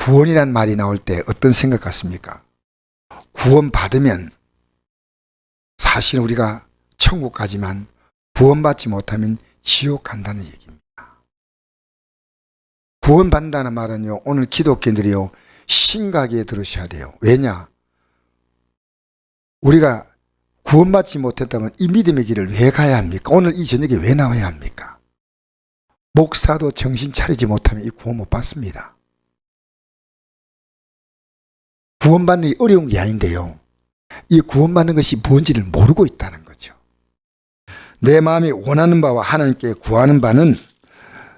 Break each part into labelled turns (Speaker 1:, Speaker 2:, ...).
Speaker 1: 구원이란 말이 나올 때 어떤 생각 같습니까? 구원받으면 사실 우리가 천국 가지만 구원받지 못하면 지옥 간다는 얘기입니다. 구원받는다는 말은요, 오늘 기독교인들이요, 심각하게 들으셔야 돼요. 왜냐? 우리가 구원받지 못했다면 이 믿음의 길을 왜 가야 합니까? 오늘 이 저녁에 왜 나와야 합니까? 목사도 정신 차리지 못하면 이 구원 못 받습니다. 구원받는 게 어려운 게 아닌데요, 이 구원받는 것이 뭔지를 모르고 있다는 거죠. 내 마음이 원하는 바와 하나님께 구하는 바는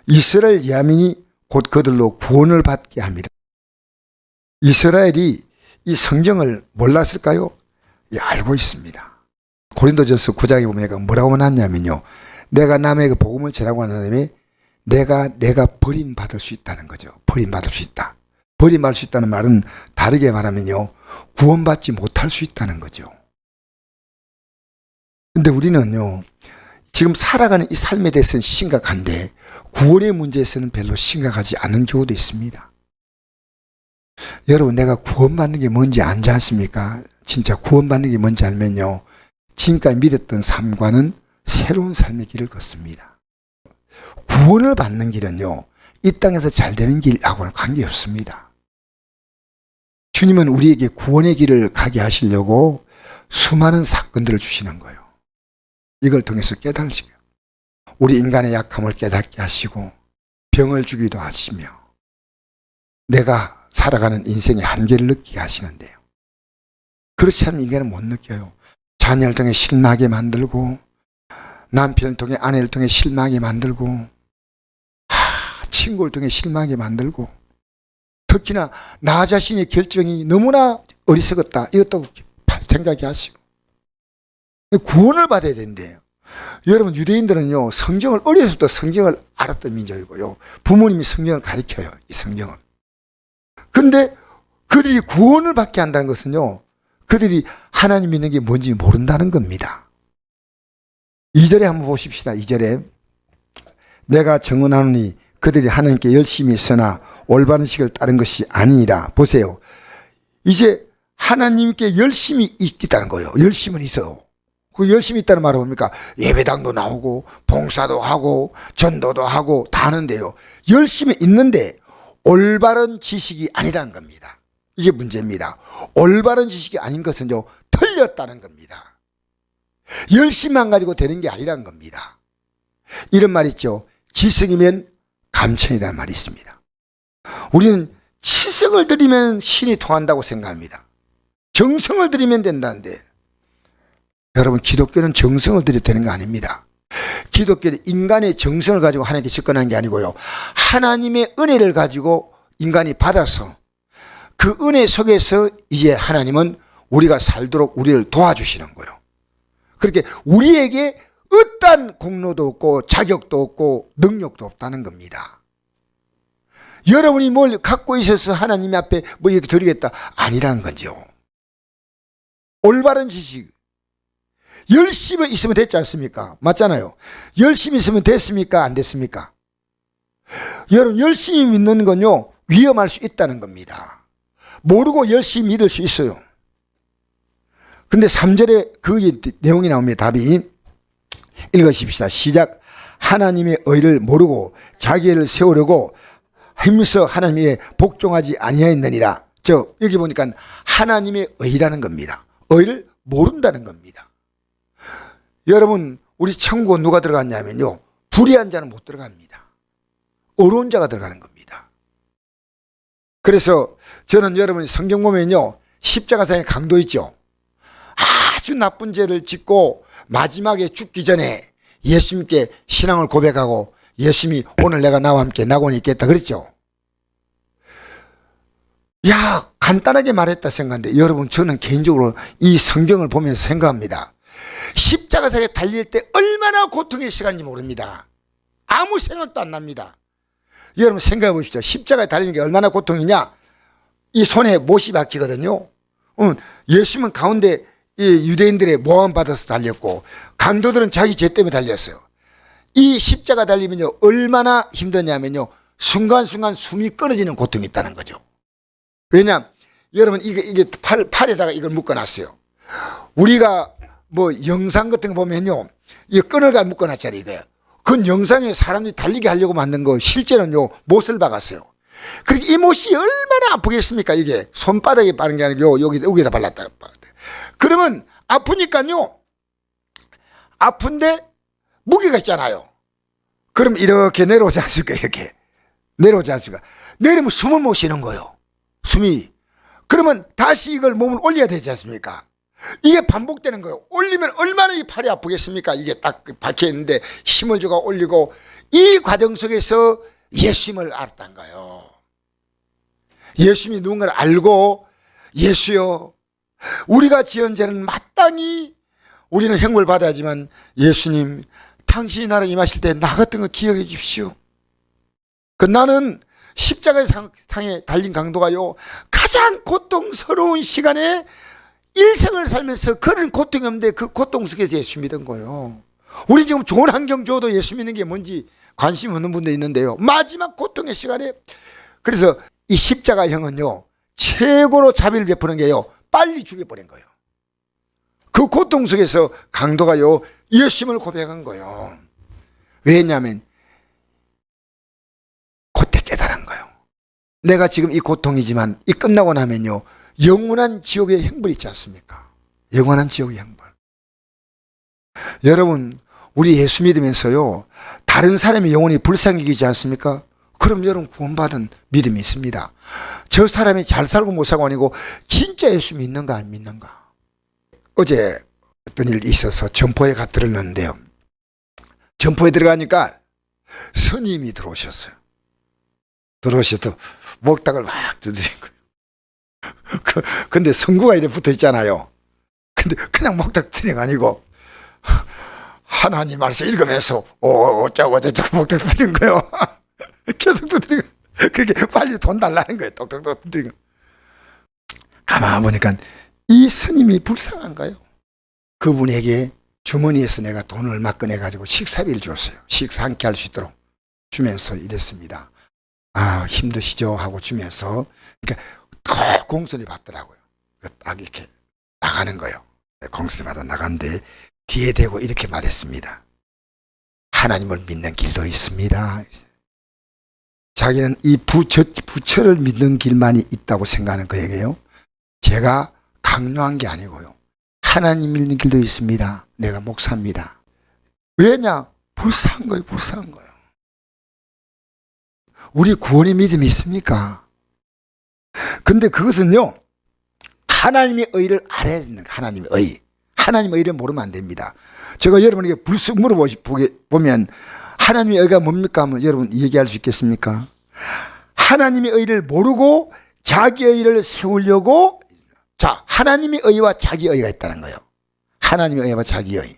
Speaker 1: 이스라엘 야민이 곧 그들로 구원을 받게 합니다. 이스라엘이 이 성경을 몰랐을까요? 예, 알고 있습니다. 고린도전서 9장에 보면 뭐라고 나왔냐면요, 내가 남에게 복음을 전하고 한 다음에 내가 버림받을 수 있다는 거죠. 버림받을 수 있다. 버림받을 수 있다는 말은 다르게 말하면요, 구원받지 못할 수 있다는 거죠. 근데 우리는요, 지금 살아가는 이 삶에 대해서는 심각한데 구원의 문제에서는 별로 심각하지 않은 경우도 있습니다. 여러분, 내가 구원받는 게 뭔지 알지 않습니까? 진짜 구원받는 게 뭔지 알면요, 지금까지 믿었던 삶과는 새로운 삶의 길을 걷습니다. 구원을 받는 길은요, 이 땅에서 잘 되는 길하고는 관계없습니다. 주님은 우리에게 구원의 길을 가게 하시려고 수많은 사건들을 주시는 거예요. 이걸 통해서 깨달으시고, 우리 인간의 약함을 깨닫게 하시고 병을 주기도 하시며 내가 살아가는 인생의 한계를 느끼게 하시는데요, 그렇지 않으면 인간은 못 느껴요. 자녀를 통해 실망하게 만들고, 남편을 통해 아내를 통해 실망하게 만들고, 친구를 통해 실망하게 만들고, 특히나 나 자신의 결정이 너무나 어리석었다, 이것도 생각이 하시고. 구원을 받아야 된대요. 여러분, 유대인들은요, 성경을 어려서부터 성경을 알았던 민족이고요, 부모님이 성경을 가르쳐요, 이 성경을. 근데 그들이 구원을 받게 한다는 것은요, 그들이 하나님 믿는 게 뭔지 모른다는 겁니다. 2절에 한번 보십시다. 2절에 내가 증언하노니 그들이 하나님께 열심히 있으나 올바른 식을 따른 것이 아니니라. 보세요. 이제 하나님께 열심히 있다는 거예요. 열심은 있어요. 그 열심히 있다는 말은 뭡니까? 예배당도 나오고 봉사도 하고 전도도 하고 다 하는데요, 열심히 있는데 올바른 지식이 아니라는 겁니다. 이게 문제입니다. 올바른 지식이 아닌 것은요, 틀렸다는 겁니다. 열심만 가지고 되는 게 아니라는 겁니다. 이런 말 있죠. 지성이면 감천이라는 말이 있습니다. 우리는 치성을 들이면 신이 통한다고 생각합니다. 정성을 들이면 된다는데, 여러분, 기독교는 정성을 들여야 되는 거 아닙니다. 기독교는 인간의 정성을 가지고 하나님께 접근한 게 아니고요, 하나님의 은혜를 가지고 인간이 받아서 그 은혜 속에서 이제 하나님은 우리가 살도록 우리를 도와주시는 거예요. 그렇게 우리에게 어떠한 공로도 없고 자격도 없고 능력도 없다는 겁니다. 여러분이 뭘 갖고 있어서 하나님 앞에 뭐 이렇게 드리겠다, 아니라는 거죠. 올바른 지식, 열심히 있으면 됐지 않습니까? 맞잖아요. 열심히 있으면 됐습니까? 안 됐습니까? 여러분, 열심히 믿는 건요, 위험할 수 있다는 겁니다. 모르고 열심히 믿을 수 있어요. 근데 3절에 그 내용이 나옵니다. 답이. 읽으십시다. 시작. 하나님의 의를 모르고 자기를 세우려고 힘써 하나님의 복종하지 아니하였느니라. 여기 보니까 하나님의 의라는 겁니다. 의를 모른다는 겁니다. 여러분, 우리 천국은 누가 들어갔냐면요, 불의한 자는 못 들어갑니다. 어려운 자가 들어가는 겁니다. 그래서 저는 여러분이 성경 보면요, 십자가상의 강도 있죠. 아주 나쁜 죄를 짓고 마지막에 죽기 전에 예수님께 신앙을 고백하고 예수님이 오늘 내가 나와 함께 낙원에 있겠다 그랬죠. 야, 간단하게 말했다 생각하는데, 여러분, 저는 개인적으로 이 성경을 보면서 생각합니다. 십자가상에 달릴 때 얼마나 고통의 시간인지 모릅니다. 아무 생각도 안 납니다. 여러분, 생각해 보십시오. 십자가에 달리는 게 얼마나 고통이냐. 이 손에 못이 박히거든요. 예수님은 가운데 이 유대인들의 모함 받아서 달렸고, 강도들은 자기 죄 때문에 달렸어요. 이 십자가 달리면요, 얼마나 힘드냐면요, 순간순간 숨이 끊어지는 고통이 있다는 거죠. 왜냐, 여러분 이게 팔에다가 이걸 묶어놨어요. 우리가 뭐 영상 같은 거 보면요, 이 끈을 가 묶어놨잖아요. 이거요. 그건 영상에 사람들이 달리게 하려고 만든 거, 실제로는요 못을 박았어요. 그러니까 이 못이 얼마나 아프겠습니까? 이게 손바닥에 바른 게 아니고 여기다 발랐다. 그러면 아프니까요, 아픈데 무게가 있잖아요. 그럼 이렇게 내려오지 않습니까? 이렇게 내려오지 않습니까? 내리면 숨을 못 쉬는 거예요. 숨이. 그러면 다시 이걸 몸을 올려야 되지 않습니까? 이게 반복되는 거예요. 올리면 얼마나 이 팔이 아프겠습니까? 이게 딱 박혀 있는데 힘을 주고 올리고, 이 과정 속에서 예수님을 알았단 거예요. 예수님이 누군가를 알고, 예수여, 우리가 지은 죄는 마땅히 우리는 형벌 받아야지만 예수님, 당신이 나를 임하실 때 나 같은 거 기억해 주십시오. 나는 십자가의 상에 달린 강도가요, 가장 고통스러운 시간에 일생을 살면서 그런 고통이 없는데 그 고통 속에서 예수 믿은 거예요. 우리 지금 좋은 환경 줘도 예수 믿는 게 뭔지 관심 없는 분도 있는데요, 마지막 고통의 시간에, 그래서 이 십자가형은요 최고로 자비를 베푸는 게요, 빨리 죽여버린 거예요. 그 고통 속에서 강도가요 예수님을 고백한 거예요. 왜냐하면 그때 깨달은 거예요. 내가 지금 이 고통이지만 이 끝나고 나면요 영원한 지옥의 형벌이 있지 않습니까? 영원한 지옥의 형벌. 여러분, 우리 예수 믿으면서요 다른 사람이 영혼이 불쌍히 여기지 않습니까? 그럼 여러분 구원받은 믿음이 있습니다. 저 사람이 잘 살고 못 살고 아니고 진짜 예수 믿는가 안 믿는가. 어제 어떤 일이 있어서 점포에 들었는데요, 점포에 들어가니까 스님이 들어오셨어요. 들어오셔서 목탁을 막 두드린 거예요. 근데 성구가 이렇게 붙어 있잖아요. 근데 그냥 목탁 드린 거 아니고 하나님 말씀 읽으면서 어쩌고 저쩌고 목탁 드린 거예요. 계속 두드리고, 그렇게 빨리 돈 달라는 거예요. 똑똑똑 두드리고. 가만 보니까 이 스님이 불쌍한가요? 그분에게 주머니에서 내가 돈을 얼마 꺼내가지고 식사비를 줬어요. 식사 한 끼 할 수 있도록 주면서 이랬습니다. 아, 힘드시죠? 하고 주면서, 그러니까 공소리 받더라고요. 딱 이렇게 나가는 거예요. 공소리 받아 나갔는데 뒤에 대고 이렇게 말했습니다. 하나님을 믿는 길도 있습니다. 자기는 이 부처를 믿는 길만이 있다고 생각하는 거예요. 제가 강요한 게 아니고요, 하나님 믿는 길도 있습니다. 내가 목사입니다. 왜냐? 불쌍한 거예요. 불쌍한 거예요. 우리 구원의 믿음이 있습니까? 근데 그것은요 하나님의 의를 알아야 되는 거예요. 하나님의 의. 하나님의 의를 모르면 안 됩니다. 제가 여러분에게 불쑥 물어보면 하나님의 의가 뭡니까 하면 여러분 얘기할 수 있겠습니까? 하나님의 의를 모르고 자기 의를 세우려고, 자, 하나님의 의와 자기 의가 있다는 거예요. 하나님의 의와 자기 의.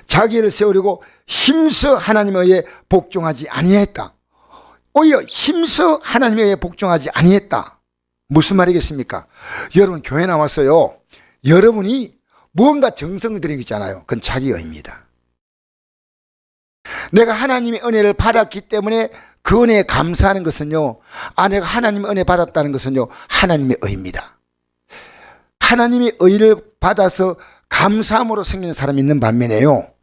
Speaker 1: 자기 의를 세우려고 힘써 하나님의 의에 복종하지 아니했다. 오히려 힘써 하나님의 의에 복종하지 아니했다. 무슨 말이겠습니까? 여러분 교회 나왔어요. 여러분이 무언가 정성을 들인 게 있잖아요. 그건 자기 의입니다. 내가 하나님의 은혜를 받았기 때문에 그 은혜에 감사하는 것은요, 내가 하나님의 은혜 받았다는 것은요 하나님의 의입니다. 하나님의 의를 받아서 감사함으로 생기는 사람이 있는 반면에요,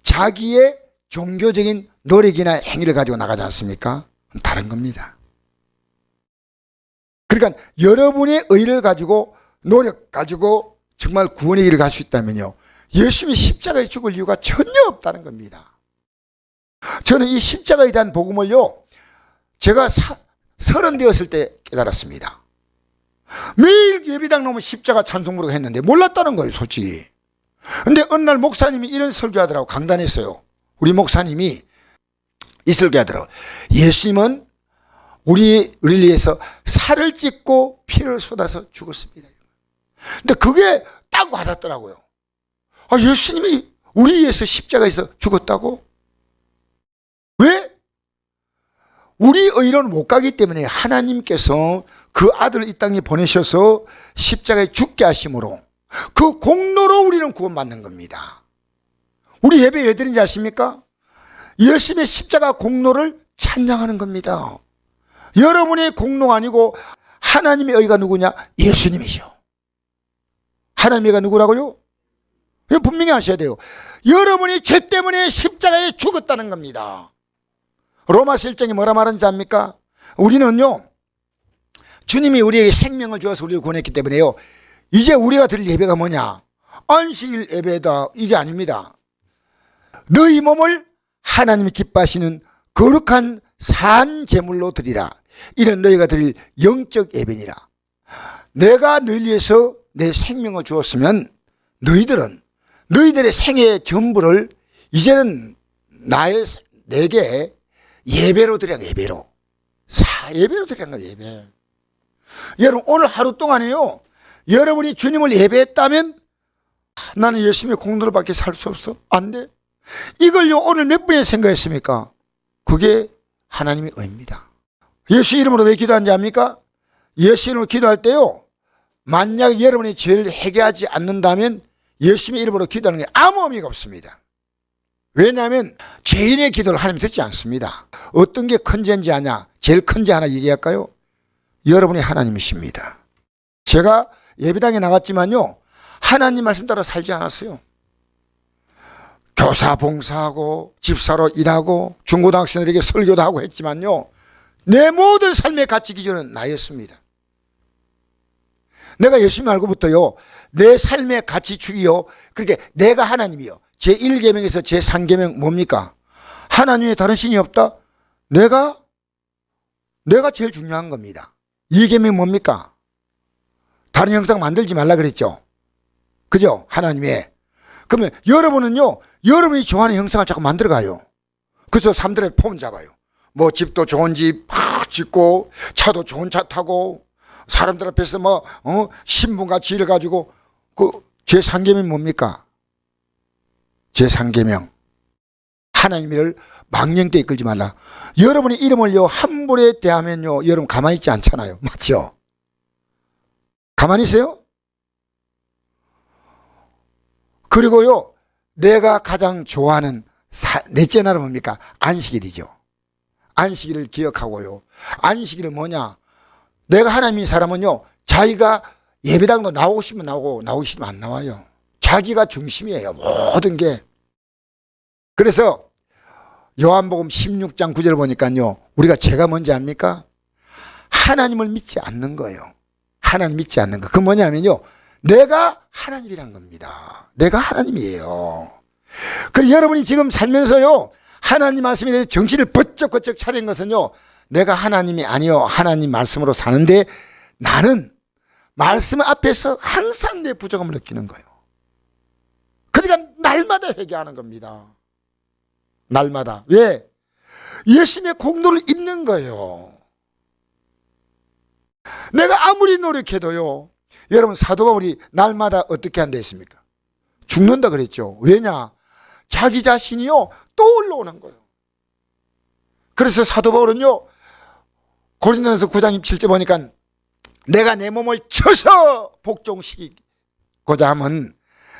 Speaker 1: 자기의 종교적인 노력이나 행위를 가지고 나가지 않습니까? 다른 겁니다. 그러니까 여러분의 의를 가지고, 노력 가지고 정말 구원의 길을 갈 수 있다면요, 예수님이 십자가에 죽을 이유가 전혀 없다는 겁니다. 저는 이 십자가에 대한 복음을요 제가 30 되었을 때 깨달았습니다. 매일 예배당 나오면 십자가 찬송 부르고 했는데 몰랐다는 거예요, 솔직히. 근데 어느 날 목사님이 이런 설교하더라고. 강단했어요. 우리 목사님이 이 설교하더라고. 예수님은 우리를 위해서 살을 찢고 피를 쏟아서 죽었습니다. 근데 그게 딱 와닿더라고요. 예수님이 우리 위해서 십자가에서 죽었다고? 왜? 우리 의로는 못 가기 때문에 하나님께서 그 아들을 이 땅에 보내셔서 십자가에 죽게 하심으로 그 공로로 우리는 구원받는 겁니다. 우리 예배 왜 드린지 아십니까? 예수님의 십자가 공로를 찬양하는 겁니다. 여러분의 공로가 아니고 하나님의 의가 누구냐? 예수님이죠. 하나님의 의가 누구라고요? 분명히 아셔야 돼요. 여러분이 죄 때문에 십자가에 죽었다는 겁니다. 로마서 1장이 뭐라 말하는지 압니까? 우리는요, 주님이 우리에게 생명을 주어서 우리를 구원했기 때문에요, 이제 우리가 드릴 예배가 뭐냐? 안식일 예배다, 이게 아닙니다. 너희 몸을 하나님이 기뻐하시는 거룩한 산 제물로 드리라. 이는 너희가 드릴 영적 예배니라. 내가 너희를 위해서 내 생명을 주었으면 너희들의 생애 전부를 이제는 내게 예배로 드리라. 예배로 드리는 거예요. 예배. 여러분, 오늘 하루 동안에요, 여러분이 주님을 예배했다면 나는 예수님의 공로를 밖에 살 수 없어, 안 돼. 이걸요 오늘 몇 분이 생각했습니까? 그게 하나님의 의입니다. 예수 이름으로 왜 기도하는지 압니까? 예수 이름으로 기도할 때요, 만약 여러분이 죄를 회개하지 않는다면 예수님의 이름으로 기도하는 게 아무 의미가 없습니다. 왜냐하면 죄인의 기도를 하나님 듣지 않습니다. 어떤 게 큰 죄인지 아냐? 제일 큰 죄 하나 얘기할까요? 여러분이 하나님이십니다. 제가 예배당에 나갔지만요, 하나님 말씀 따라 살지 않았어요. 교사 봉사하고 집사로 일하고 중고등학생들에게 설교도 하고 했지만요, 내 모든 삶의 가치 기준은 나였습니다. 내가 예수님 알고부터요, 내 삶의 가치축이요, 그렇게 내가 하나님이요. 제1계명에서 제3계명 뭡니까? 하나님의 다른 신이 없다? 내가 제일 중요한 겁니다. 2계명 뭡니까? 다른 형상 만들지 말라 그랬죠. 그죠? 하나님의. 그러면 여러분은요, 여러분이 좋아하는 형상을 자꾸 만들어가요. 그래서 사람들의 폼 잡아요. 뭐 집도 좋은 집 짓고, 차도 좋은 차 타고, 사람들 앞에서 신분같이 일가지고. 그 제3계명 뭡니까? 제3계명, 하나님을 망령되이 이끌지 말라. 여러분의 이름을요 함부로 대하면요, 여러분 가만히 있지 않잖아요. 맞죠? 가만히 있어요? 그리고요, 내가 가장 좋아하는 넷째 날은 뭡니까? 안식일이죠. 안식일을 기억하고요. 안식일은 뭐냐? 내가 하나님인 사람은요, 자기가 예배당도 나오고 싶으면 나오고, 나오기 싫으면 안 나와요. 자기가 중심이에요, 모든 게. 그래서 요한복음 16장 9절 보니까요, 우리가 죄가 뭔지 압니까? 하나님을 믿지 않는 거예요. 하나님 믿지 않는 거. 그 뭐냐면요, 내가 하나님이란 겁니다. 내가 하나님이에요. 그래서 여러분이 지금 살면서요, 하나님 말씀에 대해 정신을 번쩍번쩍 차린 것은요, 내가 하나님이 아니요, 하나님 말씀으로 사는데 나는 말씀 앞에서 항상 내 부족함을 느끼는 거예요. 그러니까 날마다 회개하는 겁니다. 날마다. 왜? 예수님의 공로를 입는 거예요. 내가 아무리 노력해도요, 여러분 사도 바울이 날마다 어떻게 한다 했습니까? 죽는다 그랬죠. 왜냐? 자기 자신이요 또 올라오는 거예요. 그래서 사도 바울은요, 고린도전서 9장 27절 보니까 내가 내 몸을 쳐서 복종시키고자 하면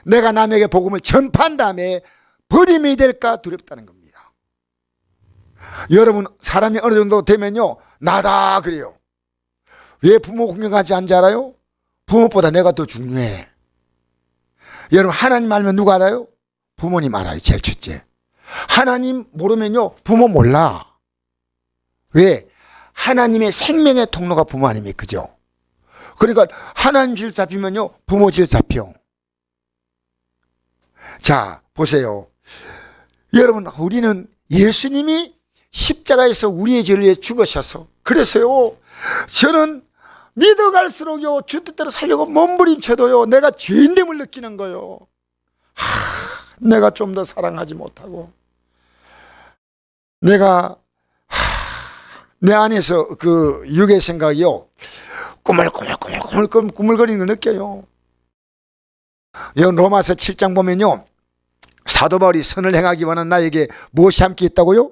Speaker 1: 내가 남에게 복음을 전파한 다음에 버림이 될까 두렵다는 겁니다. 여러분, 사람이 어느 정도 되면요, 나다 그래요. 왜 부모 공경하지 않지 알아요? 부모보다 내가 더 중요해. 여러분, 하나님 알면 누가 알아요? 부모님 알아요. 제일 첫째. 하나님 모르면요, 부모 몰라. 왜? 하나님의 생명의 통로가 부모 아닙니까? 그죠? 그러니까 하나님 질 잡히면요, 부모 질 잡혀. 자, 보세요. 여러분, 우리는 예수님이 십자가에서 우리의 죄를 위해 죽으셔서, 그래서요, 저는 믿어갈수록요, 주 뜻대로 살려고 몸부림쳐도요, 내가 죄인됨을 느끼는 거예요. 내가 좀 더 사랑하지 못하고, 내가 내 안에서 그 육의 생각이요, 꾸물거리는 걸 느껴요. 로마서 7장 보면요, 사도 바울이 선을 행하기 원하는 나에게 무엇이 함께 있다고요?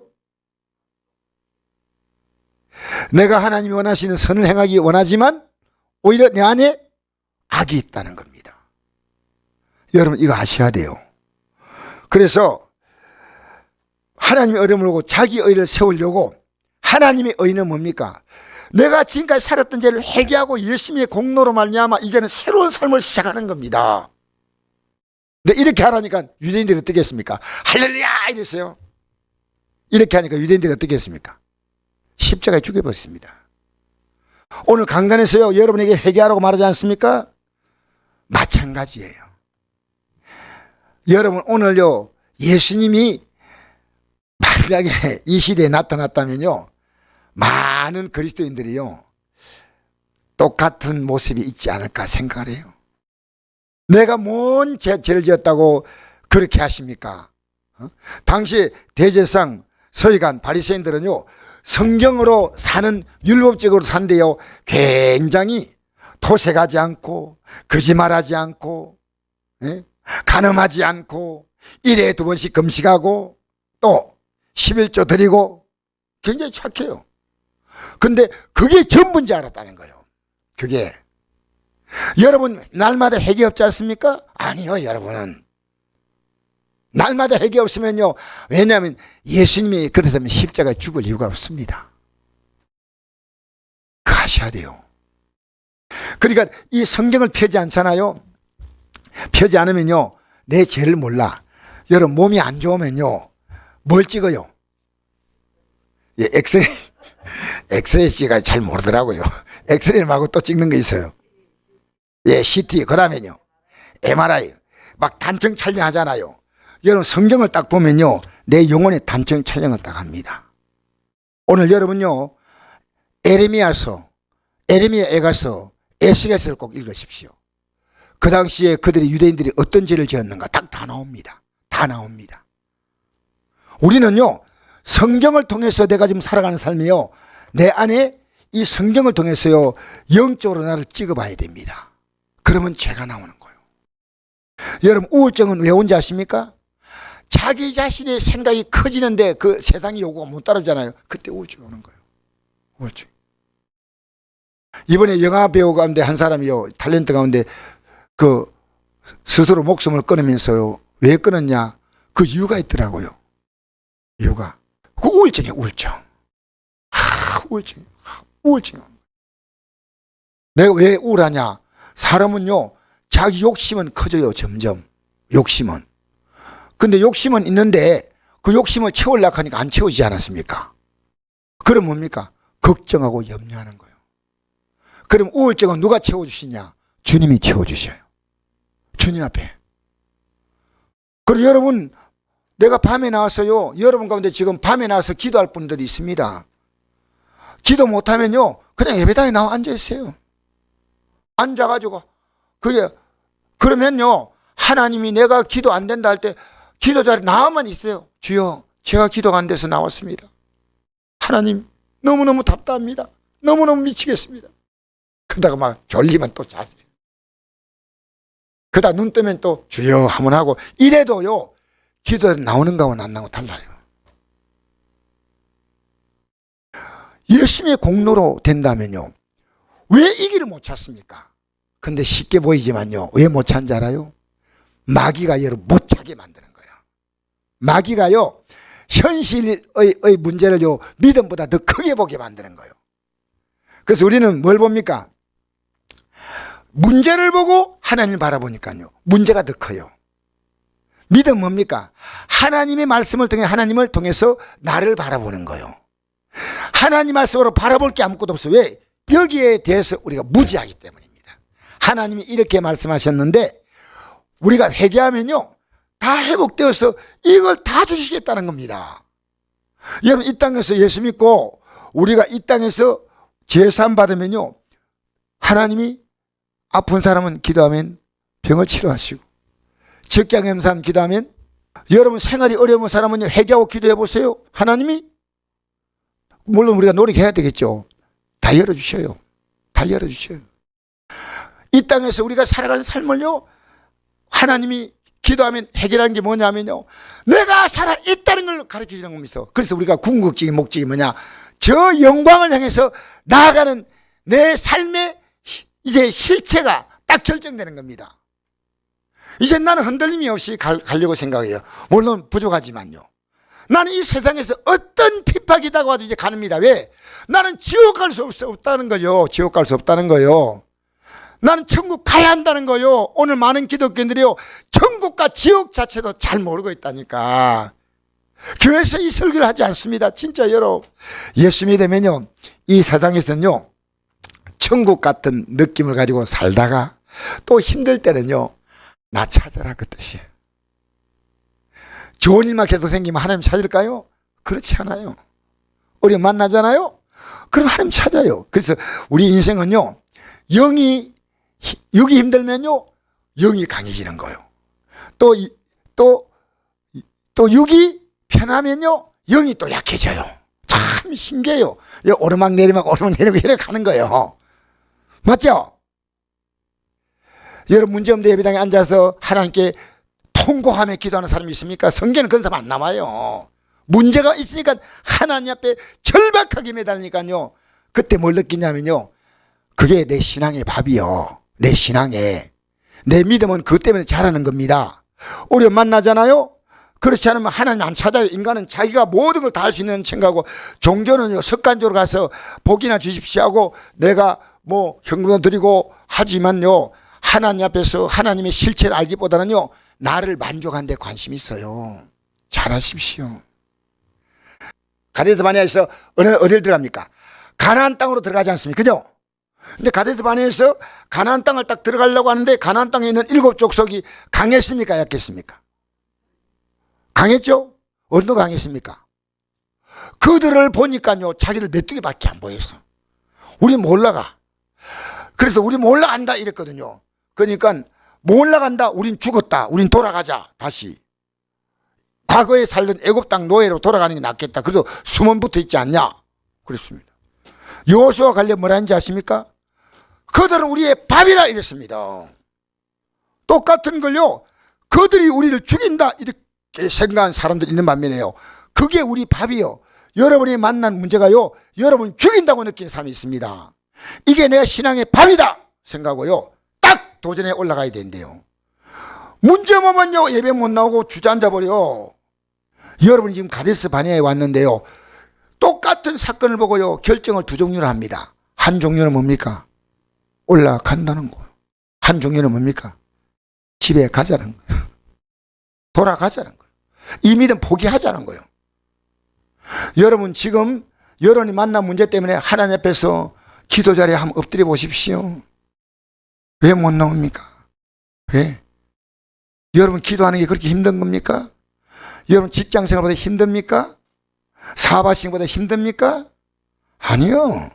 Speaker 1: 내가 하나님이 원하시는 선을 행하기 원하지만 오히려 내 안에 악이 있다는 겁니다. 여러분, 이거 아셔야 돼요. 그래서 하나님의 의를 모르고 자기 의를 세우려고, 하나님의 의는 뭡니까? 내가 지금까지 살았던 죄를 회개하고 예수님의 공로로 말미암아 이제는 새로운 삶을 시작하는 겁니다. 근데 이렇게 하라니까 유대인들이 어떻게 했습니까? 할렐루야 이랬어요. 이렇게 하니까 유대인들이 어떻게 했습니까? 십자가에 죽여버렸습니다. 오늘 강단에서요 여러분에게 회개하라고 말하지 않습니까? 마찬가지예요. 여러분 오늘요 예수님이 만약에 이 시대에 나타났다면요 많은 그리스도인들이요 똑같은 모습이 있지 않을까 생각을 해요. 내가 뭔 죄를 지었다고 그렇게 하십니까? 당시 대제사장 서기관 바리새인들은요 성경으로 사는 율법적으로 산대요 굉장히 토색하지 않고 거짓말하지 않고 간음하지 않고 일에 2번씩 금식하고 또 11조 드리고 굉장히 착해요. 근데 그게 전부인 줄 알았다는 거예요. 그게 여러분 날마다 회개 없지 않습니까? 아니요 여러분은 날마다 회개 없으면요 왜냐하면 예수님이 그렇다면 십자가에 죽을 이유가 없습니다. 그거 아셔야 돼요. 그러니까 이 성경을 펴지 않잖아요. 펴지 않으면요 내 죄를 몰라. 여러분 몸이 안 좋으면요 뭘 찍어요? 예, 엑스레이 찍어야 잘 모르더라고요. 엑스레이 말고 또 찍는 거 있어요. 예, CT 그 다음에요 MRI 막 단청 촬영하잖아요. 여러분 성경을 딱 보면요 내 영혼의 단청 촬영을 딱 합니다. 오늘 여러분요 에레미야서, 에레미야 애가서, 에스겔서를 꼭 읽으십시오. 그 당시에 그들이 유대인들이 어떤 죄를 지었는가 딱 다 나옵니다. 다 나옵니다. 우리는요 성경을 통해서 내가 지금 살아가는 삶이요 내 안에 이 성경을 통해서요 영적으로 나를 찍어봐야 됩니다. 그러면 죄가 나오는 거예요. 여러분 우울증은 왜 온지 아십니까? 자기 자신의 생각이 커지는데 그 세상의 요구가 못 따르잖아요. 그때 우울증이 오는 거예요. 우울증. 이번에 영화 배우 가운데 한 사람이요 탤런트 가운데 그 스스로 목숨을 끊으면서요 왜 끊었냐 그 이유가 있더라고요. 이유가 그 우울증이에요. 우울증. 우울증. 내가 왜 우울하냐? 사람은요 자기 욕심은 커져요. 점점 욕심은. 근데 욕심은 있는데 그 욕심을 채우려고 하니까 안 채우지 않았습니까? 그럼 뭡니까? 걱정하고 염려하는 거예요. 그럼 우울증은 누가 채워주시냐? 주님이 채워주셔요. 주님 앞에. 그리고 여러분 내가 밤에 나와서요 여러분 가운데 지금 밤에 나와서 기도할 분들이 있습니다. 기도 못하면요 그냥 예배당에 나와 앉아있어요. 앉아가지고 그러면요 하나님이 내가 기도 안 된다 할 때 기도 자리에 나와만 있어요. 주여 제가 기도가 안 돼서 나왔습니다. 하나님 너무너무 답답합니다. 너무너무 미치겠습니다. 그러다가 막 졸리면 또 자세요. 그러다 눈 뜨면 또 주여 한번 하고 이래도요 기도에 나오는 거하고는 안 나오고 달라요. 예수님의 공로로 된다면요 왜 이 길을 못 찾습니까? 근데 쉽게 보이지만요 왜 못 찾는 줄 알아요? 마귀가 여러분 못 찾게 만드는 거예요. 마귀가요 현실의 문제를요 믿음보다 더 크게 보게 만드는 거예요. 그래서 우리는 뭘 봅니까? 문제를 보고 하나님을 바라보니까요 문제가 더 커요. 믿음 뭡니까? 하나님의 말씀을 통해 하나님을 통해서 나를 바라보는 거예요. 하나님 말씀으로 바라볼 게 아무것도 없어요. 왜? 여기에 대해서 우리가 무지하기 때문입니다. 하나님이 이렇게 말씀하셨는데 우리가 회개하면요 다 회복되어서 이걸 다 주시겠다는 겁니다. 여러분 이 땅에서 예수 믿고 우리가 이 땅에서 죄사함 받으면요 하나님이 아픈 사람은 기도하면 병을 치료하시고 적장에 있는 사람 기도하면 여러분 생활이 어려운 사람은요 회개하고 기도해 보세요. 하나님이 물론 우리가 노력해야 되겠죠. 다 열어주셔요. 다 열어주셔요. 이 땅에서 우리가 살아가는 삶을요 하나님이 기도하면 해결하는 게 뭐냐면요 내가 살아있다는 걸 가르쳐주는 겁니다. 그래서 우리가 궁극적인 목적이 뭐냐 저 영광을 향해서 나아가는 내 삶의 이제 실체가 딱 결정되는 겁니다. 이제 나는 흔들림이 없이 가려고 생각해요. 물론 부족하지만요. 나는 이 세상에서 어떤 핍박이라고 하도 이제 가늡니다. 왜? 나는 지옥 갈 수 없다는 거죠. 지옥 갈 수 없다는 거요. 나는 천국 가야 한다는 거요. 오늘 많은 기독교인들이요, 천국과 지옥 자체도 잘 모르고 있다니까. 교회에서 이 설교를 하지 않습니다. 진짜 여러분, 예수 믿으면요, 이 세상에서는요, 천국 같은 느낌을 가지고 살다가 또 힘들 때는요, 나 찾아라 그 뜻이에요. 좋은 일만 계속 생기면 하나님 찾을까요? 그렇지 않아요. 우리 만나잖아요? 그럼 하나님 찾아요. 그래서 우리 인생은요, 육이 힘들면요, 영이 강해지는 거예요. 또 육이 편하면요, 영이 또 약해져요. 참 신기해요. 오르막내리막 이렇게 가는 거예요. 맞죠? 여러분, 문제없는 예배당에 앉아서 하나님께 통곡하며 기도하는 사람이 있습니까? 성경에는 그런 사람 안 나와요. 문제가 있으니까 하나님 앞에 절박하게 매달리니까요, 그때 뭘 느끼냐면요, 그게 내 신앙의 밥이요. 내 신앙에. 내 믿음은 그것 때문에 자라는 겁니다. 우리 만나잖아요? 그렇지 않으면 하나님 안 찾아요. 인간은 자기가 모든 걸 다 할 수 있는 생각하고, 종교는요, 석간적으로 가서 복이나 주십시오 하고 내가 뭐 현금도 드리고 하지만요, 하나님 앞에서 하나님의 실체를 알기보다는요, 나를 만족하는 데 관심이 있어요. 잘하십시오. 가데스 바네아에서 어딜 들어갑니까? 가나안 땅으로 들어가지 않습니까? 그죠? 근데 가데스 바네아에서 가나안 땅을 딱 들어가려고 하는데, 가나안 땅에 있는 7 족속이 강했습니까? 약했습니까? 강했죠? 어느 정도 강했습니까? 그들을 보니까요, 자기들 메뚜기밖에 안 보였어. 우리 못 올라가. 그래서 우리 못 올라간다 이랬거든요. 그러니까 못 올라간다, 우린 죽었다, 우린 돌아가자, 다시 과거에 살던 애굽 땅 노예로 돌아가는 게 낫겠다. 그래서 수문 붙어 있지 않냐 그랬습니다. 여호수아 관련 뭐라 했는지 아십니까? 그들은 우리의 밥이라 이랬습니다. 똑같은 걸요, 그들이 우리를 죽인다 이렇게 생각한 사람들이 있는 반면에요, 그게 우리 밥이요, 여러분이 만난 문제가요, 여러분 죽인다고 느끼는 사람이 있습니다. 이게 내가 신앙의 밥이다 생각하고요, 딱 도전에 올라가야 된대요. 문제 뭐면요, 예배 못 나오고 주저앉아 버려. 여러분이 지금 가데스 바네아에 왔는데요, 똑같은 사건을 보고요, 결정을 2 종류로 합니다. 한 종류는 뭡니까? 올라간다는 거예요. 한 종류는 뭡니까? 집에 가자는 거예요. 돌아가자는 거예요. 이 믿음 포기하자는 거예요. 여러분, 지금 여러분이 만난 문제 때문에 하나님 앞에서 기도 자리에 한번 엎드려 보십시오. 왜 못 나옵니까? 왜? 여러분 기도하는 게 그렇게 힘든 겁니까? 여러분 직장 생활보다 힘듭니까? 사바싱보다 힘듭니까? 아니요.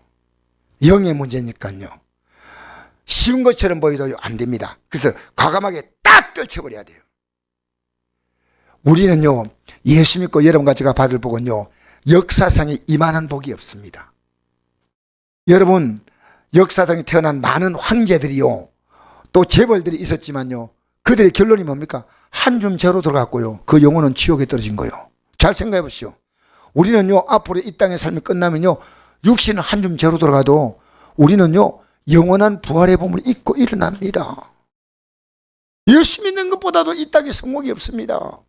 Speaker 1: 영의 문제니까요. 쉬운 것처럼 보여도 안 됩니다. 그래서 과감하게 딱 떨쳐버려야 돼요. 우리는요, 예수 믿고 여러분과 제가 받을 복은요, 역사상에 이만한 복이 없습니다. 여러분, 역사상에 태어난 많은 황제들이요, 또 재벌들이 있었지만요, 그들의 결론이 뭡니까? 한 줌 재로 들어갔고요, 그 영혼은 지옥에 떨어진 거예요. 잘 생각해 보시오. 우리는요, 앞으로 이 땅의 삶이 끝나면요, 육신은 한 줌 재로 들어가도 우리는요, 영원한 부활의 보물을 잊고 일어납니다. 예수 믿는 것보다도 이 땅에 성공이 없습니다.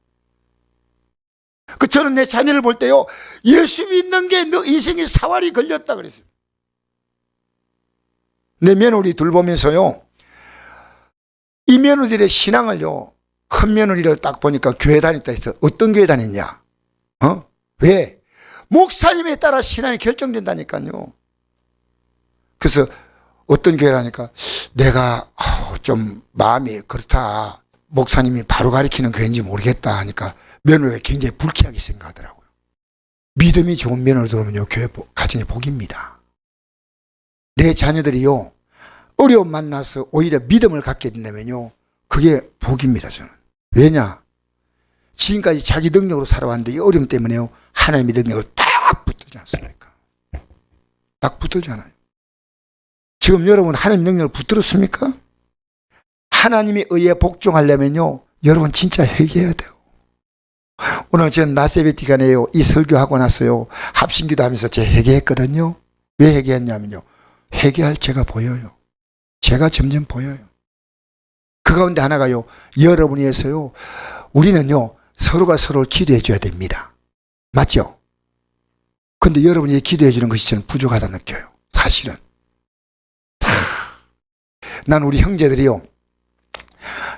Speaker 1: 저는 내 자녀를 볼 때요, 예수 믿는 게 너 인생에 사활이 걸렸다 그랬어요. 내 며느리 둘 보면서요, 이 며느리의 신앙을요, 큰 며느리를 딱 보니까 교회 다녔다 해서, 어떤 교회 다녔냐? 왜? 목사님에 따라 신앙이 결정된다니까요. 그래서 어떤 교회라니까, 내가 좀 마음이 그렇다, 목사님이 바로 가르치는 교회인지 모르겠다 하니까 며느리가 굉장히 불쾌하게 생각하더라고요. 믿음이 좋은 며느리 들어오면요, 교회 가정의 복입니다. 내 자녀들이요, 어려움 만나서 오히려 믿음을 갖게 된다면요, 그게 복입니다. 저는. 왜냐? 지금까지 자기 능력으로 살아왔는데 이 어려움 때문에요, 하나님의 능력을 딱 붙들지 않습니까? 딱 붙들잖아요. 지금 여러분 하나님 능력을 붙들었습니까? 하나님의 의에 복종하려면요, 여러분 진짜 회개해야 돼요. 오늘 저는 나세베티간에요, 이 설교하고 나서요, 합심기도 하면서 제가 회개했거든요. 왜 회개했냐면요, 회개할 제가 보여요. 제가 점점 보여요. 그 가운데 하나가요, 여러분이 해서요, 우리는요, 서로가 서로를 기도해 줘야 됩니다. 맞죠? 근데 여러분이 기도해 주는 것이 저는 부족하다 느껴요. 사실은. 난 우리 형제들이요,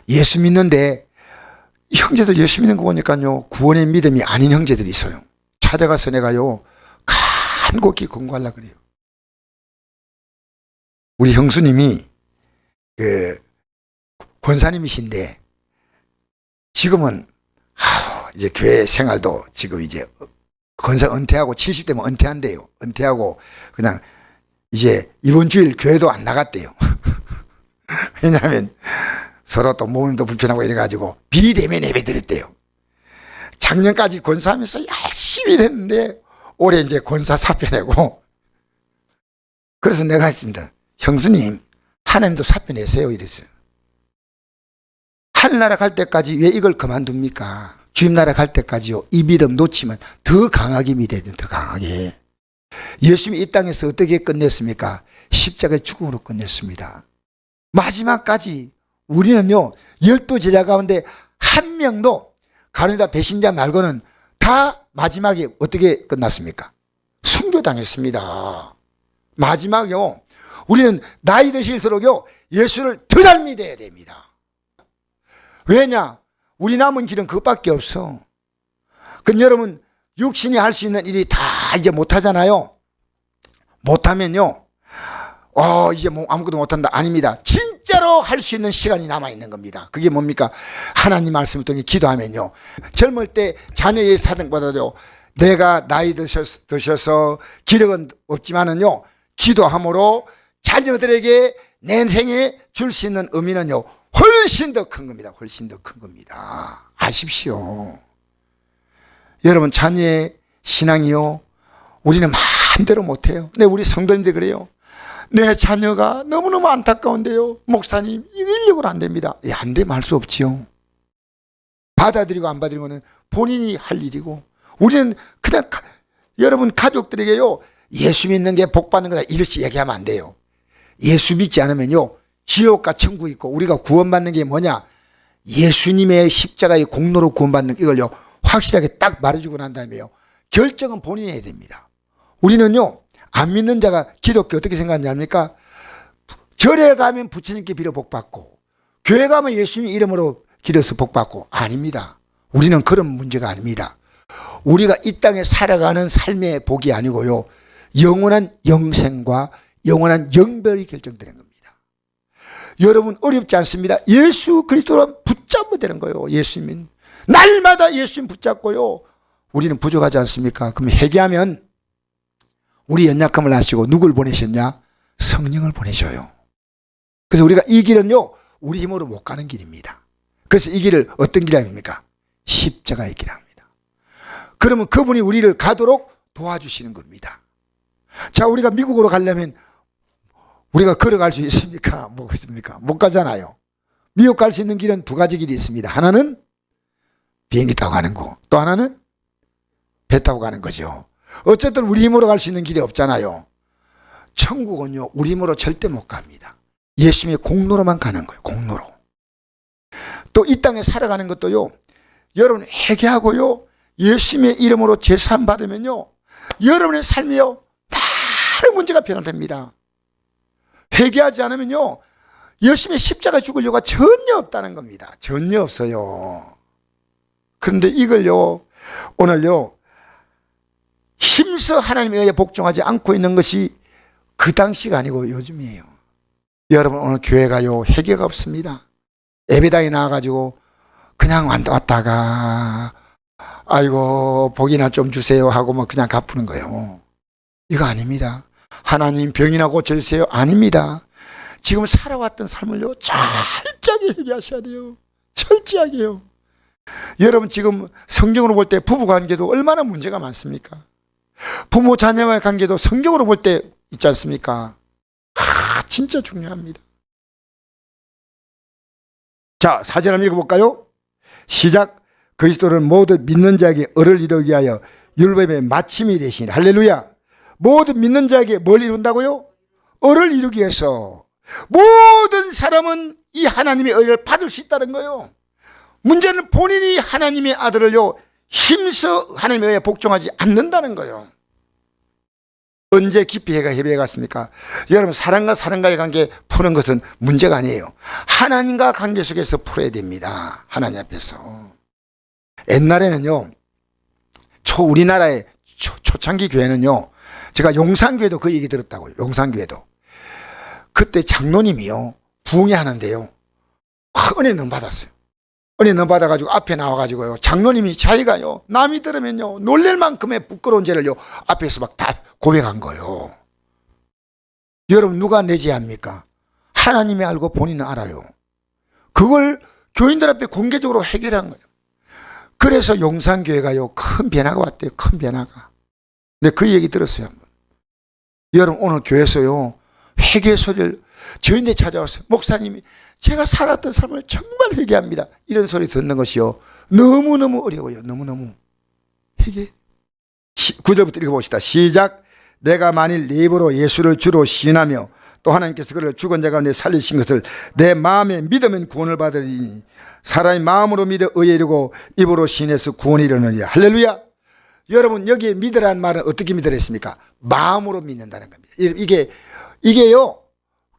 Speaker 1: 예수 믿는데, 형제들 예수 믿는 거 보니까요, 구원의 믿음이 아닌 형제들이 있어요. 찾아가서 내가요, 간곡히 권고하려고 그래요. 우리 형수님이 권사님이신데 지금은 이제 교회 생활도 지금 이제 권사 은퇴하고 70대면 은퇴한대요. 은퇴하고 그냥 이제 이번 주일 교회도 안 나갔대요. 왜냐하면 서로 또 몸도 불편하고 이래가지고 비대면 예배 드렸대요. 작년까지 권사하면서 열심히 했는데 올해 이제 권사 사표 내고, 그래서 내가 했습니다. 형수님, 하나님도 사표 내세요 이랬어요. 하늘나라 갈 때까지 왜 이걸 그만둡니까? 주님나라 갈 때까지요, 이 믿음 놓치면 더 강하게 믿어야 돼요. 더 강하게. 예수님이 이 땅에서 어떻게 끝냈습니까? 십자가의 죽음으로 끝냈습니다. 마지막까지 우리는요, 12 제자 가운데 한 명도 가룟유다 배신자 말고는 다 마지막에 어떻게 끝났습니까? 순교당했습니다. 마지막요, 우리는 나이 드실수록요, 예수를 더 잘 믿어야 됩니다. 왜냐? 우리 남은 길은 그것밖에 없어. 그럼 여러분, 육신이 할 수 있는 일이 다 이제 못하잖아요. 못하면요, 이제 뭐 아무것도 못한다. 아닙니다. 진짜로 할 수 있는 시간이 남아있는 겁니다. 그게 뭡니까? 하나님 말씀을 통해 기도하면요, 젊을 때 자녀의 사랑보다도 내가 나이 드셔서 기력은 없지만은요, 기도함으로 자녀들에게 내 생에 줄 수 있는 의미는요, 훨씬 더 큰 겁니다. 훨씬 더 큰 겁니다. 아십시오. 여러분, 자녀의 신앙이요, 우리는 마음대로 못해요. 네, 우리 성도님들 그래요. 내 자녀가 너무너무 안타까운데요, 목사님 이거 인력으로 안 됩니다. 안 되면 할 수 없지요. 받아들이고 안 받아들이고는 본인이 할 일이고, 우리는 그냥 여러분 가족들에게요, 예수 믿는 게 복 받는 거다 이렇게 얘기하면 안 돼요. 예수 믿지 않으면요, 지옥과 천국 있고, 우리가 구원받는 게 뭐냐, 예수님의 십자가의 공로로 구원받는 이걸요 확실하게 딱 말해주고 난 다음에요, 결정은 본인이 해야 됩니다. 우리는요, 안 믿는 자가 기독교 어떻게 생각하냐니까, 절에 가면 부처님께 빌어 복 받고, 교회 가면 예수님 이름으로 기도해서 복 받고, 아닙니다. 우리는 그런 문제가 아닙니다. 우리가 이 땅에 살아가는 삶의 복이 아니고요, 영원한 영생과 영원한 영별이 결정되는 겁니다. 여러분, 어렵지 않습니다. 예수 그리스도로 붙잡으면 되는 거예요. 예수님 날마다 예수님 붙잡고요, 우리는 부족하지 않습니까? 그럼 회개하면 우리 연약함을 아시고 누굴 보내셨냐? 성령을 보내셔요. 그래서 우리가 이 길은요, 우리 힘으로 못 가는 길입니다. 그래서 이 길을 어떤 길입니까? 십자가의 길입니다. 그러면 그분이 우리를 가도록 도와주시는 겁니다. 자, 우리가 미국으로 가려면 우리가 걸어갈 수 있습니까? 못 가잖아요. 미국 갈 수 있는 길은 두 가지 길이 있습니다. 하나는 비행기 타고 가는 거, 또 하나는 배 타고 가는 거죠. 어쨌든 우리 힘으로 갈 수 있는 길이 없잖아요. 천국은요, 우리 힘으로 절대 못 갑니다. 예수님의 공로로만 가는 거예요. 공로로. 또 이 땅에 살아가는 것도요, 여러분 회개하고요, 예수님의 이름으로 제사함 받으면요, 여러분의 삶이요, 다른 문제가 변화됩니다. 회개하지 않으면요, 예수님의 십자가 죽을 이유가 전혀 없다는 겁니다. 전혀 없어요. 그런데 이걸요, 오늘요, 힘써 하나님에 의해 복종하지 않고 있는 것이 그 당시가 아니고 요즘이에요. 여러분, 오늘 교회가요, 회개가 없습니다. 예배당에 나와가지고 그냥 왔다가 아이고 복이나 좀 주세요 하고 뭐 그냥 갚는 거예요. 이거 아닙니다. 하나님 병이나 고쳐주세요. 아닙니다. 지금 살아왔던 삶을요, 철저하게 회개하셔야 돼요. 철저하게요. 여러분, 지금 성경으로 볼 때 부부관계도 얼마나 문제가 많습니까? 부모 자녀와의 관계도 성경으로 볼 때 있지 않습니까? 진짜 중요합니다. 자, 4절 한번 읽어볼까요? 시작. 그리스도는 모든 믿는 자에게 의를 이루기 위하여 율법의 마침이 되시니, 할렐루야. 모든 믿는 자에게 뭘 이룬다고요? 의를 이루기 위해서. 모든 사람은 이 하나님의 의를 받을 수 있다는 거예요. 문제는 본인이 하나님의 아들을요, 힘써 하나님에 의해 복종하지 않는다는 거예요. 언제 깊이 해가 헤비해 갔습니까? 여러분, 사람과 사람과의 관계 푸는 것은 문제가 아니에요. 하나님과 관계 속에서 풀어야 됩니다. 하나님 앞에서. 옛날에는요, 우리나라의 초창기 교회는요, 제가 용산교회도 그 얘기 들었다고요. 용산교회도. 그때 장로님이요, 부흥회 하는데요, 은혜 너무 받았어요. 은혜 너무 받아가지고 앞에 나와가지고요, 장로님이 자기가요, 남이 들으면요, 놀랄 만큼의 부끄러운 죄를요, 앞에서 막 다 고백한 거예요. 여러분, 누가 내재합니까? 하나님이 알고 본인은 알아요. 그걸 교인들 앞에 공개적으로 해결한 거예요. 그래서 용산교회가요, 큰 변화가 왔대요. 큰 변화가. 근데 그 얘기 들었어요, 한번. 여러분, 오늘 교회에서요, 회개 소리를 저희한테 찾아왔어요. 목사님이 제가 살았던 삶을 정말 회개합니다. 이런 소리 듣는 것이요, 너무너무 어려워요. 너무너무. 회개. 9절부터 읽어봅시다. 시작. 내가 만일 네 입으로 예수를 주로 시인하며 또 하나님께서 그를 죽은 자 가운데 살리신 것을 내 마음에 믿으면 구원을 받으리니 사람이 마음으로 믿어 의에 이르고 입으로 시인해서 구원이 이르느니라. 할렐루야. 여러분, 여기에 믿으라는 말은 어떻게 믿으라 했습니까? 마음으로 믿는다는 겁니다. 이게요,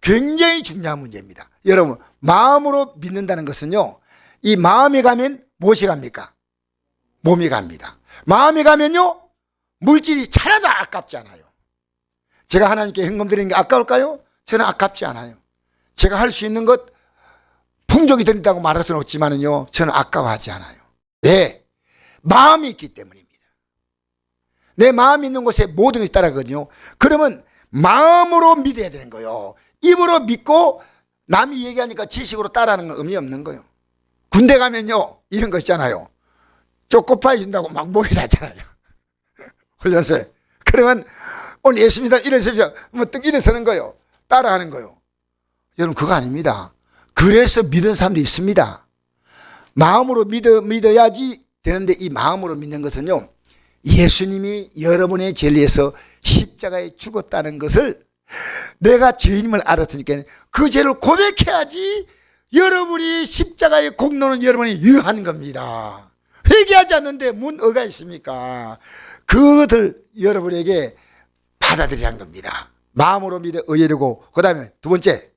Speaker 1: 굉장히 중요한 문제입니다. 여러분, 마음으로 믿는다는 것은요, 이 마음이 가면 무엇이 갑니까? 몸이 갑니다. 마음이 가면요, 물질이 하나도 아깝지 않아요. 제가 하나님께 헌금 드리는 게 아까울까요? 저는 아깝지 않아요. 제가 할 수 있는 것 풍족이 드린다고 말할 수는 없지만은요, 저는 아까워하지 않아요. 왜? 마음이 있기 때문입니다. 내 마음이 있는 곳에 모든 것이 따라가거든요. 그러면 마음으로 믿어야 되는 거예요. 입으로 믿고 남이 얘기하니까 지식으로 따라하는 건 의미 없는 거예요. 군대 가면요, 이런 거 있잖아요. 초코파이 준다고 막 목이 닿잖아요. 훈련소에. 그러면 오늘 예수 믿다 일어서죠. 뭐 딱 일어서는 거예요. 따라하는 거예요. 여러분, 그거 아닙니다. 그래서 믿은 사람도 있습니다. 마음으로 믿어야지 되는데, 이 마음으로 믿는 것은요, 예수님이 여러분의 죄를 위해서 십자가에 죽었다는 것을 내가 죄인임을 알았으니까 그 죄를 고백해야지 여러분이 십자가의 공로는 여러분이 유효한 겁니다. 회개하지 않는데 뭔 의가 있습니까? 그것을 여러분에게 받아들이라는 겁니다. 마음으로 믿어 의에 이르고, 그 다음에 두 번째,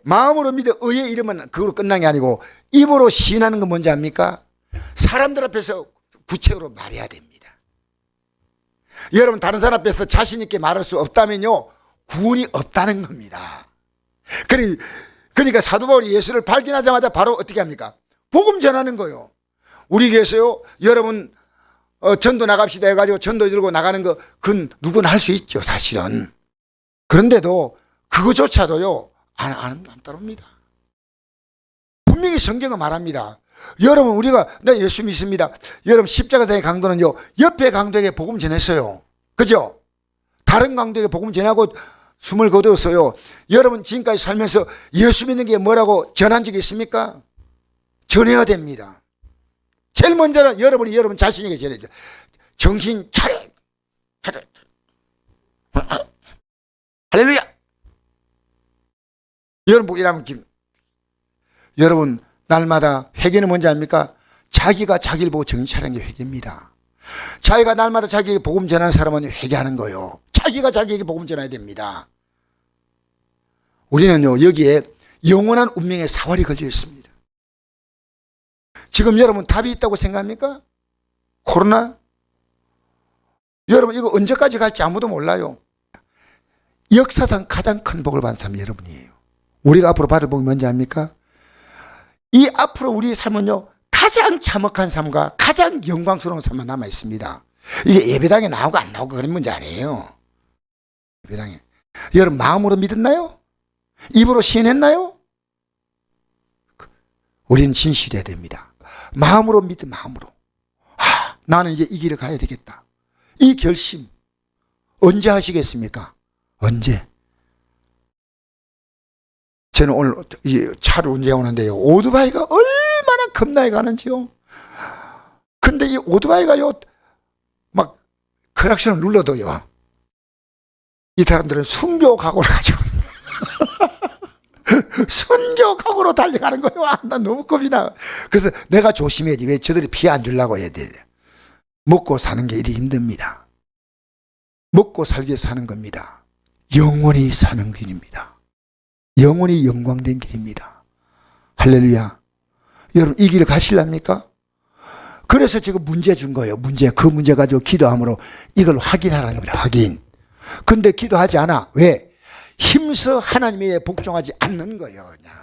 Speaker 1: 마음으로 믿어 의에 이르면 그걸로 끝난 게 아니고 입으로 시인하는 건 뭔지 압니까? 사람들 앞에서 구체적으로 말해야 됩니다. 여러분, 다른 사람 앞에서 자신 있게 말할 수 없다면요, 구원이 없다는 겁니다. 그러니까 사도 바울이 예수를 발견하자마자 바로 어떻게 합니까? 복음 전하는 거예요. 우리 교회에서요, 여러분 전도 나갑시다 해가지고 전도 들고 나가는 거, 그건 누구나 할 수 있죠, 사실은. 그런데도 그거조차도요, 안 따릅니다. 분명히 성경은 말합니다. 여러분, 우리가 나 예수 믿습니다. 여러분, 십자가상의 강도는요, 옆에 강도에게 복음 전했어요. 그죠? 다른 강도에게 복음 전하고 숨을 거두었어요. 여러분, 지금까지 살면서 예수 믿는 게 뭐라고 전한 적이 있습니까? 전해야 됩니다. 제일 먼저는 여러분 자신에게 전해야죠. 정신 차려. 할렐루야. 여러분, 복이라면 여러분, 날마다 회개는 뭔지 압니까? 자기가 자기를 보고 정신 차리는 게 회개입니다. 자기가 날마다 자기에게 복음 전하는 사람은 회개하는 거예요. 자기가 자기에게 복음 전해야 됩니다. 우리는요, 여기에 영원한 운명의 사활이 걸려 있습니다. 지금 여러분, 답이 있다고 생각합니까? 코로나? 여러분, 이거 언제까지 갈지 아무도 몰라요. 역사상 가장 큰 복을 받은 사람이 여러분이에요. 우리가 앞으로 받을 복이 뭔지 압니까? 이 앞으로 우리 삶은요, 가장 참혹한 삶과 가장 영광스러운 삶만 남아 있습니다. 이게 예배당에 나오고 안 나오고 그런 문제 아니에요. 예배당에. 여러분, 마음으로 믿었나요? 입으로 시인했나요? 우리는 진실해야 됩니다. 마음으로 믿은 마음으로. 나는 이제 이 길을 가야 되겠다. 이 결심 언제 하시겠습니까? 언제? 저는 오늘 차를 운전해 오는데요, 오토바이가 얼마나 겁나게 가는지요. 근데 이 오토바이가요, 막 크락션을 눌러도요, 이 사람들은 순교 각오를 가지고 순교 각오로 달려가는 거예요. 아, 난 너무 겁이 나. 그래서 내가 조심해야지. 왜 저들이 피해 안 주려고 해야 돼. 먹고 사는 게 이리 힘듭니다. 먹고 살기 위해서 사는 겁니다. 영원히 사는 길입니다. 영원히 영광된 길입니다. 할렐루야. 여러분 이 길을 가실랍니까? 그래서 지금 문제 준 거예요. 그 문제 가지고 기도함으로 이걸 확인하라는 겁니다. 확인. 근데 기도하지 않아. 왜? 힘써 하나님에 복종하지 않는 거예요. 그냥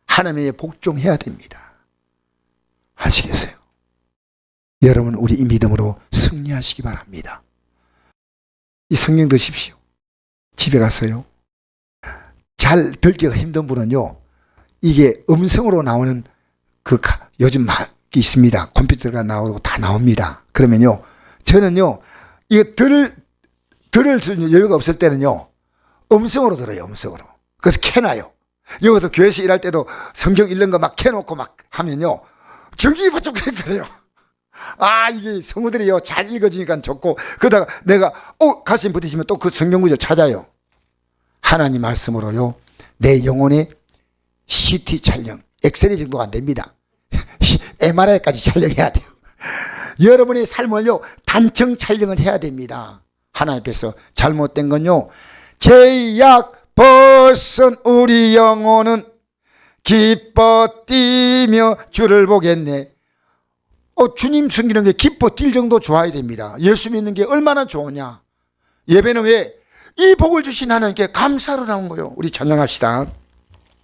Speaker 1: 하나님에 복종해야 됩니다. 아시겠어요? 여러분 우리 이 믿음으로 승리하시기 바랍니다. 이 성경 드십시오. 집에 가서요. 잘 들기가 힘든 분은요, 이게 음성으로 나오는 요즘 막 있습니다. 컴퓨터가 나오고 다 나옵니다. 그러면요, 저는요, 이거 들을 수 있는 여유가 없을 때는요, 음성으로 들어요, 음성으로. 그래서 켜놔요. 여기서 교회에서 일할 때도 성경 읽는 거 막 켜놓고 막 하면요, 정신이 부쩍 들어요. 아, 이게 성우들이요, 잘 읽어지니까 좋고, 그러다가 내가, 가슴 부딪히면 또 그 성경 구절 찾아요. 하나님 말씀으로요, 내 영혼의 CT 촬영, 엑스레이 정도가 안 됩니다. MRI까지 촬영해야 돼요. 여러분의 삶을요, 단청 촬영을 해야 됩니다. 하나님 앞에서 잘못된 건요, 죄악 벗은 우리 영혼은 기뻐 뛰며 주를 보겠네. 주님 섬기는 게 기뻐 뛸 정도 좋아야 됩니다. 예수 믿는 게 얼마나 좋으냐. 예배는 왜? 이 복을 주신 하나님께 감사로 나온 거예요. 우리 찬양합시다.